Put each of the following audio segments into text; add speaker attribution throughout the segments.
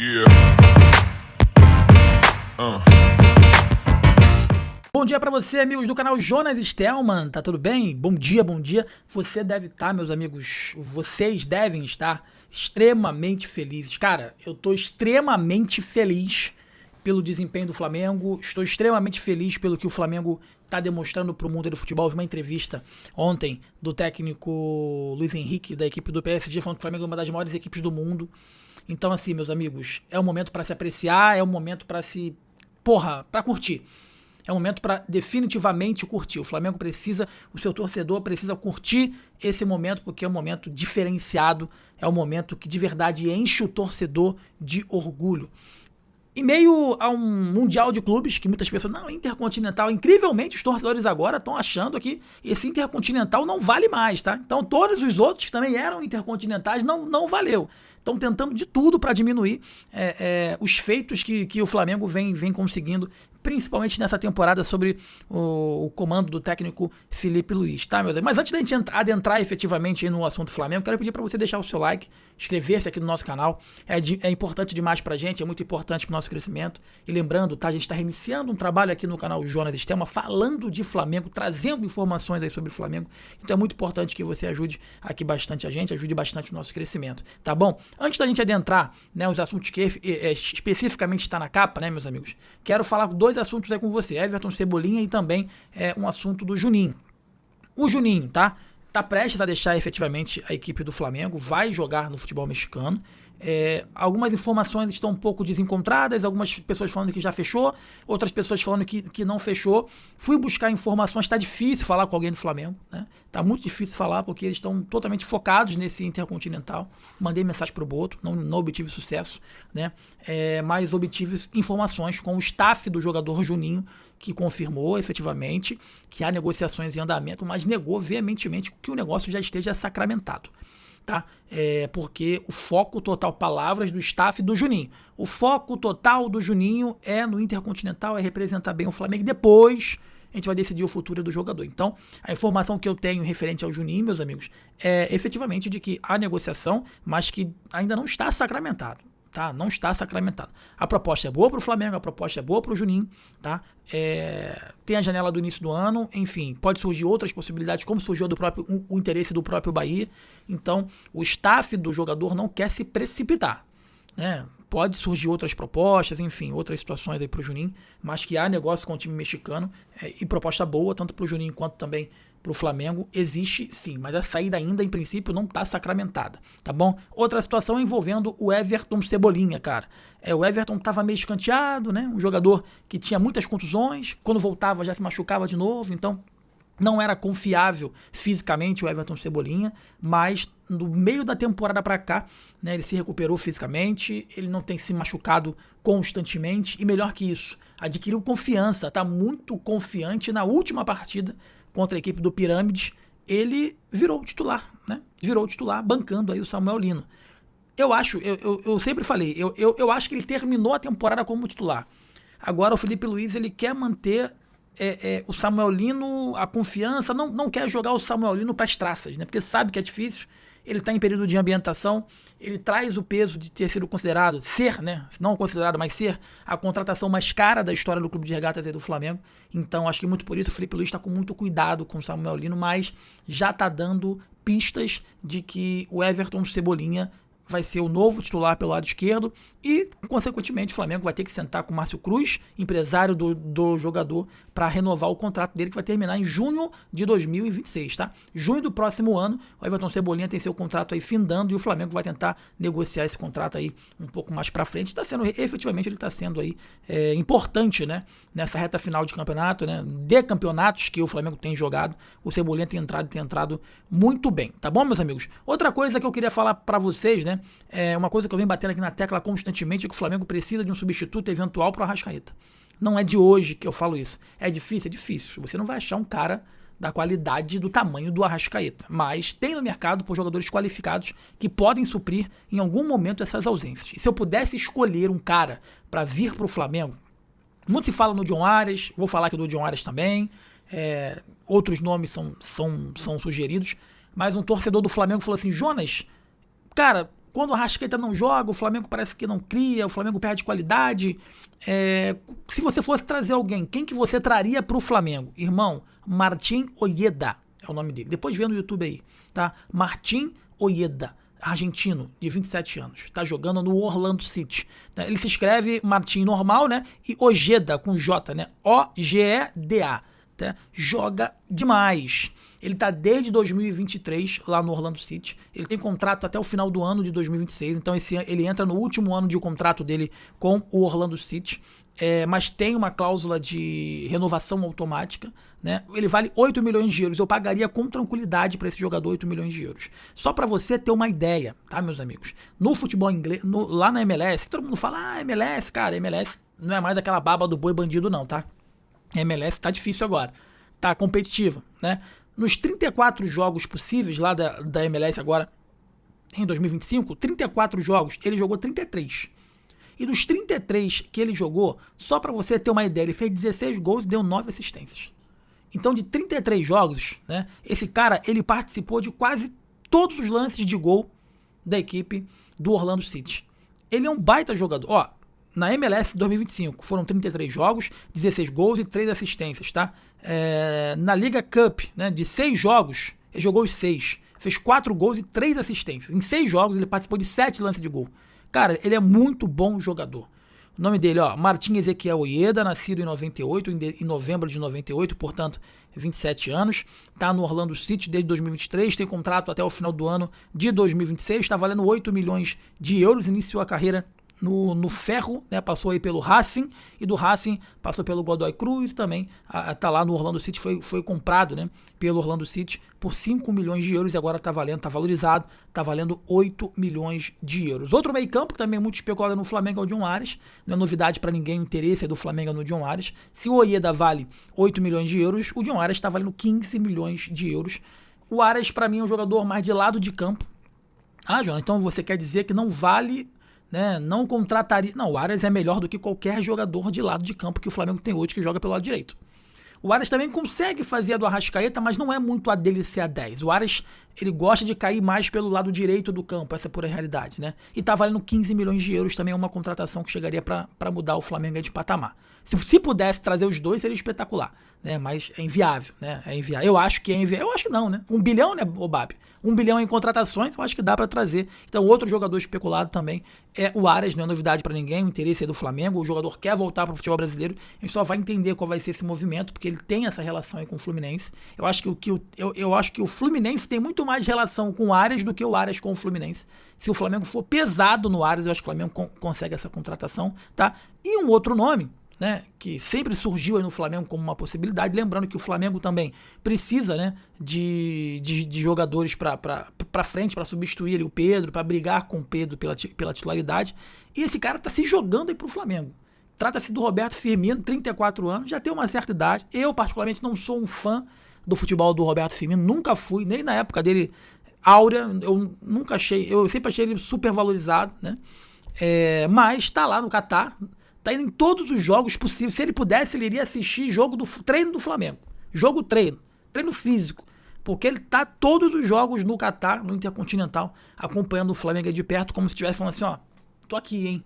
Speaker 1: Yeah.
Speaker 2: Bom dia pra você, amigos do canal Jonas Stelman, tá tudo bem? Bom dia, bom dia. Você deve estar, meus amigos, vocês devem estar extremamente felizes. Cara, eu tô extremamente feliz pelo desempenho do Flamengo, estou extremamente feliz pelo que o Flamengo tá demonstrando pro mundo do futebol. Eu vi uma entrevista ontem do técnico Luiz Henrique, da equipe do PSG, falando que o Flamengo é uma das maiores equipes do mundo. Então, assim, meus amigos, é um momento pra se apreciar, é um momento pra se... pra curtir. É um momento para definitivamente curtir. O Flamengo precisa, o seu torcedor precisa curtir esse momento, porque é um momento diferenciado, é um momento que de verdade enche o torcedor de orgulho. Em meio a um mundial de clubes, que muitas pessoas, não, Intercontinental, incrivelmente os torcedores agora estão achando que esse Intercontinental não vale mais, tá? Então todos os outros que também eram Intercontinentais não valeu. Estão tentando de tudo para diminuir os feitos que o Flamengo vem conseguindo, principalmente nessa temporada sob o comando do técnico Felipe Luiz, tá, meu Deus? Mas antes da gente adentrar efetivamente no assunto Flamengo, quero pedir para você deixar o seu like, inscrever-se aqui no nosso canal, é importante demais pra gente, é muito importante pro nosso crescimento. E lembrando, tá, a gente está reiniciando um trabalho aqui no canal Jonas Stelman, falando de Flamengo, trazendo informações aí sobre o Flamengo, então é muito importante que você ajude aqui bastante a gente, ajude bastante o nosso crescimento, tá bom? Antes da gente adentrar, né, os assuntos que especificamente está na capa, né, meus amigos, quero falar dois assuntos aí com você, Everton Cebolinha e também um assunto do Juninho. O Juninho, tá prestes a deixar efetivamente a equipe do Flamengo, vai jogar no futebol mexicano. Algumas informações estão um pouco desencontradas, algumas pessoas falando que já fechou, outras pessoas falando que não fechou. Fui buscar informações, tá difícil falar com alguém do Flamengo, né? Tá muito difícil falar porque eles estão totalmente focados nesse Intercontinental. Mandei mensagem pro Boto, não obtive sucesso, né? Mas obtive informações com o staff do jogador Juninho, que confirmou efetivamente que há negociações em andamento, mas negou veementemente que o negócio já esteja sacramentado. Tá? Porque o foco total, palavras do staff do Juninho, o foco total do Juninho é no Intercontinental, é representar bem o Flamengo, e depois a gente vai decidir o futuro do jogador. Então, a informação que eu tenho referente ao Juninho, meus amigos, é efetivamente de que há negociação, mas que ainda não está sacramentado. Tá? Não está sacramentado. A proposta é boa para o Flamengo, a proposta é boa para o Juninho, tá? Tem a janela do início do ano, enfim, pode surgir outras possibilidades, como surgiu o interesse do próprio Bahia. Então, o staff do jogador não quer se precipitar, né? Pode surgir outras propostas, enfim, outras situações aí para o Juninho, mas que há negócio com o time mexicano e proposta boa, tanto para o Juninho quanto também para o Flamengo, existe sim, mas a saída ainda, em princípio, não está sacramentada, tá bom? Outra situação envolvendo o Everton Cebolinha, cara. O Everton estava meio escanteado, né? Um jogador que tinha muitas contusões, quando voltava já se machucava de novo, então não era confiável fisicamente o Everton Cebolinha, mas no meio da temporada para cá, né, ele se recuperou fisicamente, ele não tem se machucado constantemente, e melhor que isso, adquiriu confiança, tá muito confiante. Na última partida contra a equipe do Pirâmides, ele virou titular, né? Virou titular, bancando aí o Samuel Lino. Eu sempre falei, eu acho que ele terminou a temporada como titular. Agora o Felipe Luiz, ele quer manter o Samuel Lino, a confiança, não quer jogar o Samuel Lino para as traças, né? Porque sabe que é difícil, ele está em período de ambientação, ele traz o peso de ter sido considerado, né? Não considerado, mas ser a contratação mais cara da história do Clube de Regatas do Flamengo. Então acho que muito por isso o Felipe Luiz está com muito cuidado com o Samuel Lino, mas já está dando pistas de que o Everton Cebolinha vai ser o novo titular pelo lado esquerdo e, consequentemente, o Flamengo vai ter que sentar com o Márcio Cruz, empresário do jogador, para renovar o contrato dele, que vai terminar em junho de 2026, tá? Junho do próximo ano, o Everton Cebolinha tem seu contrato aí findando e o Flamengo vai tentar negociar esse contrato aí um pouco mais para frente. Efetivamente, ele está sendo aí importante, né? Nessa reta final de campeonato, né? De campeonatos que o Flamengo tem jogado, o Cebolinha tem entrado muito bem, tá bom, meus amigos? Outra coisa que eu queria falar para vocês, né? Uma coisa que eu venho batendo aqui na tecla constantemente é que o Flamengo precisa de um substituto eventual para o Arrascaeta. Não é de hoje que eu falo isso. É difícil? É difícil. Você não vai achar um cara da qualidade, do tamanho do Arrascaeta. Mas tem no mercado por jogadores qualificados que podem suprir em algum momento essas ausências. E se eu pudesse escolher um cara para vir para o Flamengo, muito se fala no John Arias, vou falar aqui do John Arias também, outros nomes são sugeridos, mas um torcedor do Flamengo falou assim: Jonas, cara, quando o Arrascaeta não joga, o Flamengo parece que não cria, o Flamengo perde qualidade. Se você fosse trazer alguém, quem que você traria pro Flamengo? Irmão, Martín Ojeda é o nome dele. Depois vê no YouTube aí, tá? Martín Ojeda, argentino, de 27 anos. Tá jogando no Orlando City. Ele se escreve Martín normal, né? E Ojeda com J, né? Ogeda. Tá? Joga demais. Ele tá desde 2023 lá no Orlando City. Ele tem contrato até o final do ano de 2026. Então ele entra no último ano de contrato dele com o Orlando City. Mas tem uma cláusula de renovação automática, né? Ele vale 8 milhões de euros. Eu pagaria com tranquilidade para esse jogador 8 milhões de euros. Só para você ter uma ideia, tá, meus amigos? No futebol inglês, lá na MLS, todo mundo fala, MLS, cara, MLS não é mais aquela baba do boi bandido não, tá? MLS tá difícil agora, tá competitiva, né? Nos 34 jogos possíveis lá da MLS agora, em 2025, 34 jogos, ele jogou 33. E dos 33 que ele jogou, só para você ter uma ideia, ele fez 16 gols e deu 9 assistências. Então, de 33 jogos, né, esse cara, ele participou de quase todos os lances de gol da equipe do Orlando City. Ele é um baita jogador. Ó, na MLS 2025 foram 33 jogos, 16 gols e 3 assistências, tá? Na Liga Cup, né, de 6 jogos, ele jogou os 6. Fez 4 gols e 3 assistências. Em 6 jogos ele participou de 7 lances de gol. Cara, ele é muito bom jogador. O nome dele, ó, Martín Ezequiel Ojeda, nascido em 98, em novembro de 98, portanto, 27 anos. Tá no Orlando City desde 2023, tem contrato até o final do ano de 2026, está valendo 8 milhões de euros, iniciou a carreira no Ferro, né, passou aí pelo Racing, e do Racing passou pelo Godoy Cruz, também tá lá no Orlando City, foi comprado, né, pelo Orlando City por 5 milhões de euros, e agora tá valorizado, tá valendo 8 milhões de euros. Outro meio campo, que também é muito especulado no Flamengo, é o John Ares, não é novidade para ninguém, o interesse do Flamengo no John Ares. Se o Ojeda vale 8 milhões de euros, o John Ares está valendo 15 milhões de euros. O Ares, para mim, é um jogador mais de lado de campo. Ah, Jonas, então você quer dizer que não vale, né, não contrataria... Não, o Ares é melhor do que qualquer jogador de lado de campo que o Flamengo tem hoje que joga pelo lado direito. O Ares também consegue fazer a do Arrascaeta, mas não é muito a dele ser a 10. O Ares, ele gosta de cair mais pelo lado direito do campo, essa é a pura realidade, né? E tá valendo 15 milhões de euros, também é uma contratação que chegaria para mudar o Flamengo de patamar. Se pudesse trazer os dois, seria espetacular, né? Mas é inviável, né? É inviável. Eu acho que é inviável. Eu acho que não, né? 1 bilhão, né, Bob? 1 bilhão em contratações, eu acho que dá para trazer. Então, outro jogador especulado também é o Ares, não é novidade para ninguém, o interesse é do Flamengo, o jogador quer voltar para o futebol brasileiro, a gente só vai entender qual vai ser esse movimento, porque ele tem essa relação aí com o Fluminense. Eu acho que o Fluminense tem muito mais relação com o Ares do que o Ares com o Fluminense. Se o Flamengo for pesado no Ares, eu acho que o Flamengo consegue essa contratação, tá? E um outro nome, né, que sempre surgiu aí no Flamengo como uma possibilidade, lembrando que o Flamengo também precisa, né, de jogadores para frente, para substituir ali o Pedro, para brigar com o Pedro pela titularidade, e esse cara tá se jogando aí pro Flamengo. Trata-se do Roberto Firmino, 34 anos, já tem uma certa idade. Eu, particularmente, não sou um fã do futebol do Roberto Firmino, nunca fui, nem na época dele áurea, eu sempre achei ele super valorizado, né, mas tá lá no Catar, tá indo em todos os jogos possíveis. Se ele pudesse, ele iria assistir treino do Flamengo. Treino físico. Porque ele tá todos os jogos no Catar, no Intercontinental, acompanhando o Flamengo de perto, como se estivesse falando assim, ó, tô aqui, hein?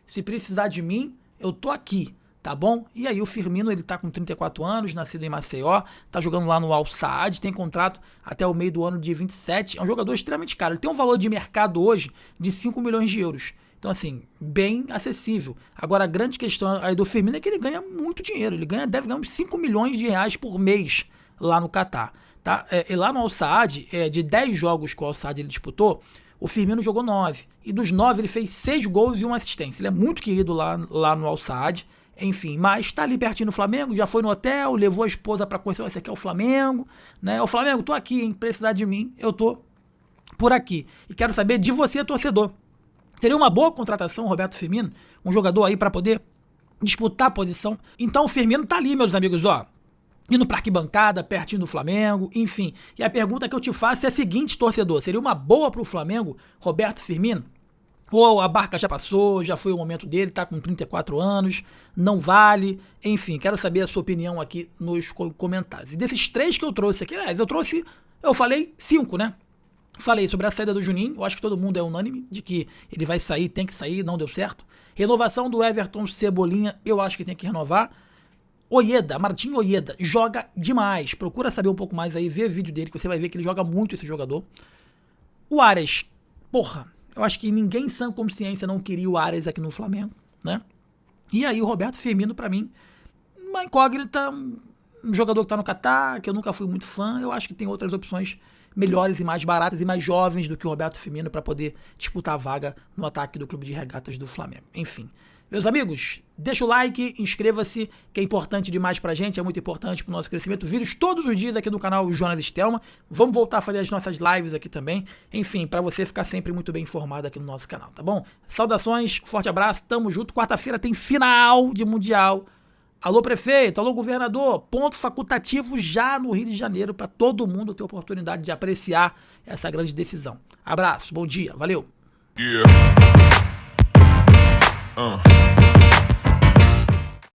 Speaker 2: Se precisar de mim, eu tô aqui, tá bom? E aí o Firmino, ele tá com 34 anos, nascido em Maceió, tá jogando lá no Al Saad, tem contrato até o meio do ano de 27, é um jogador extremamente caro. Ele tem um valor de mercado hoje de 5 milhões de euros. Então, assim, bem acessível. Agora, a grande questão aí do Firmino é que ele ganha muito dinheiro. Ele deve ganhar uns 5 milhões de reais por mês lá no Catar. Tá? E lá no Al Saad, de 10 jogos que o Al Saad ele disputou, o Firmino jogou 9. E dos 9, ele fez 6 gols e 1 assistência. Ele é muito querido lá no Al Saad. Enfim, mas tá ali pertinho do Flamengo, já foi no hotel, levou a esposa pra conhecer, esse aqui é o Flamengo, né? O Flamengo, tô aqui, hein? Precisar de mim, eu tô por aqui. E quero saber de você, torcedor. Seria uma boa contratação o Roberto Firmino, um jogador aí para poder disputar a posição. Então o Firmino tá ali, meus amigos, ó, indo pra arquibancada, pertinho do Flamengo, enfim. E a pergunta que eu te faço é a seguinte, torcedor, seria uma boa pro Flamengo, Roberto Firmino? Ou a barca já passou, já foi o momento dele, tá com 34 anos, não vale, enfim, quero saber a sua opinião aqui nos comentários. E desses 3 que eu trouxe aqui, aliás, eu falei 5, né? Falei sobre a saída do Juninho, eu acho que todo mundo é unânime de que ele vai sair, tem que sair, não deu certo. Renovação do Everton Cebolinha, eu acho que tem que renovar. Ojeda, Martim Ojeda, joga demais. Procura saber um pouco mais aí, vê vídeo dele, que você vai ver que ele joga muito esse jogador. O Ares, porra, eu acho que ninguém em sã consciência não queria o Ares aqui no Flamengo, né? E aí o Roberto Firmino, pra mim, uma incógnita, um jogador que tá no Catar, que eu nunca fui muito fã, eu acho que tem outras opções melhores e mais baratas e mais jovens do que o Roberto Firmino para poder disputar a vaga no ataque do Clube de Regatas do Flamengo. Enfim, meus amigos, deixa o like, inscreva-se, que é importante demais pra gente, é muito importante pro nosso crescimento. Vídeos todos os dias aqui no canal Jonas Stelman. Vamos voltar a fazer as nossas lives aqui também. Enfim, para você ficar sempre muito bem informado aqui no nosso canal, tá bom? Saudações, forte abraço, tamo junto. Quarta-feira tem final de Mundial. Alô prefeito, alô governador, ponto facultativo já no Rio de Janeiro para todo mundo ter oportunidade de apreciar essa grande decisão. Abraço, bom dia, valeu. Yeah.